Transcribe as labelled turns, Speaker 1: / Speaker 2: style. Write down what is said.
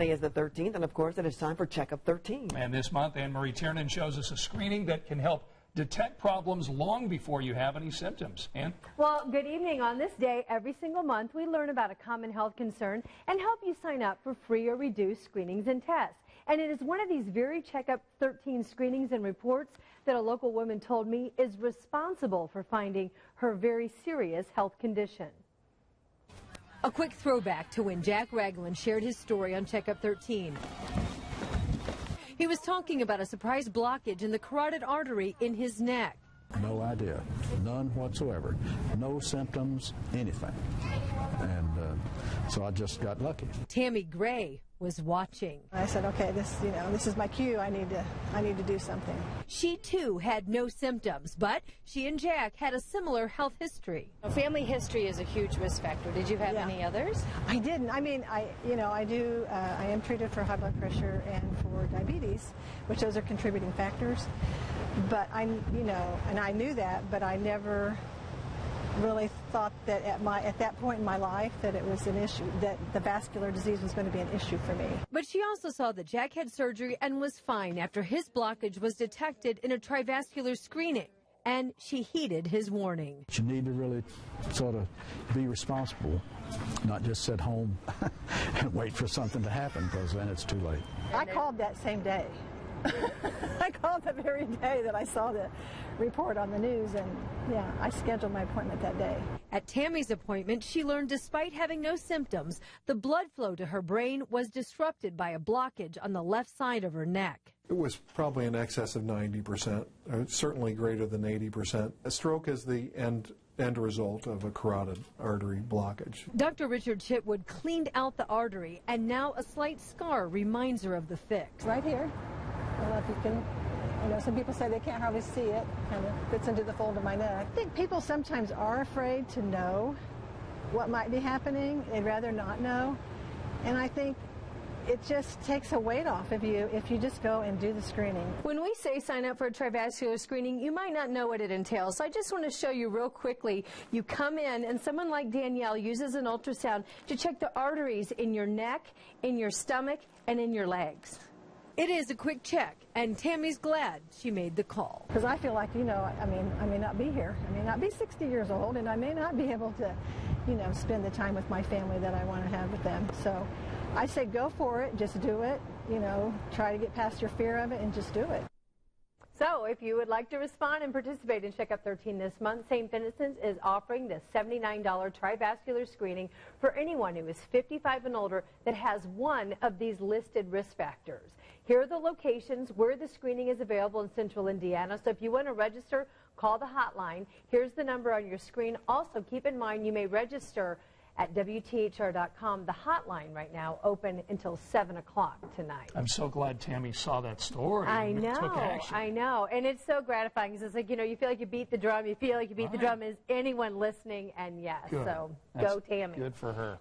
Speaker 1: Today is the 13th, and of course it is time for Checkup 13.
Speaker 2: And this month, Anne-Marie Tiernan shows us a screening that can help detect problems long before you have any symptoms. Ann?
Speaker 3: Well, good evening. On this day, every single month, we learn about a common health concern and help you sign up for free or reduced screenings and tests. And it is one of these very Checkup 13 screenings and reports that a local woman told me is responsible for finding her very serious health condition. A quick throwback to when Jack Ragland shared his story on Checkup 13. He was talking about a surprise blockage in the carotid artery in his neck.
Speaker 4: No idea, none whatsoever, no symptoms, anything. And so I just got lucky.
Speaker 3: Tammy Gray was watching.
Speaker 5: I said, okay, this is my cue. I need to do something.
Speaker 3: She too had no symptoms, but she and Jack had a similar health history.
Speaker 6: Family history is a huge risk factor. Did you have any others?
Speaker 5: I didn't. I mean, I am treated for high blood pressure and for diabetes, which those are contributing factors. But and I knew that, but I never really thought that at that point in my life that it was an issue, that the vascular disease was going to be an issue for me.
Speaker 3: But she also saw that Jack had surgery and was fine after his blockage was detected in a Trivascular screening, and she heeded his warning.
Speaker 4: You need to really sort of be responsible, not just sit home and wait for something to happen, because then it's too late.
Speaker 5: I called that same day. I called the very day that I saw the report on the news, and yeah, I scheduled my appointment that day.
Speaker 3: At Tammy's appointment, she learned despite having no symptoms, the blood flow to her brain was disrupted by a blockage on the left side of her neck.
Speaker 7: It was probably in excess of 90%, certainly greater than 80%. A stroke is the end result of a carotid artery blockage.
Speaker 3: Dr. Richard Chitwood cleaned out the artery, and now a slight scar reminds her of the fix.
Speaker 5: Right here. I don't know if you can, some people say they can't hardly see it. Kind of fits into the fold of my neck. I think people sometimes are afraid to know what might be happening. They'd rather not know. And I think it just takes a weight off of you if you just go and do the screening.
Speaker 3: When we say sign up for a Trivascular screening, you might not know what it entails. So I just want to show you real quickly. You come in and someone like Danielle uses an ultrasound to check the arteries in your neck, in your stomach, and in your legs. It is a quick check, and Tammy's glad she made the call.
Speaker 5: Because I feel like, I may not be here. I may not be 60 years old, and I may not be able to, spend the time with my family that I want to have with them. So I say go for it, just do it, try to get past your fear of it and just do it.
Speaker 3: So if you would like to respond and participate in Checkup 13 this month, St. Vincent's is offering the $79 Trivascular screening for anyone who is 55 and older that has one of these listed risk factors. Here are the locations where the screening is available in Central Indiana. So if you want to register, call the hotline. Here's the number on your screen. Also, keep in mind you may register at WTHR.com. The hotline right now open until 7 o'clock tonight.
Speaker 2: I'm so glad Tammy saw that story.
Speaker 3: I
Speaker 2: and
Speaker 3: know,
Speaker 2: took action.
Speaker 3: I know. And it's so gratifying because it's like, you feel like you beat the drum. You feel like you beat the drum. Is anyone listening? And yes,
Speaker 2: Good.
Speaker 3: so
Speaker 2: That's
Speaker 3: go Tammy.
Speaker 2: Good for her.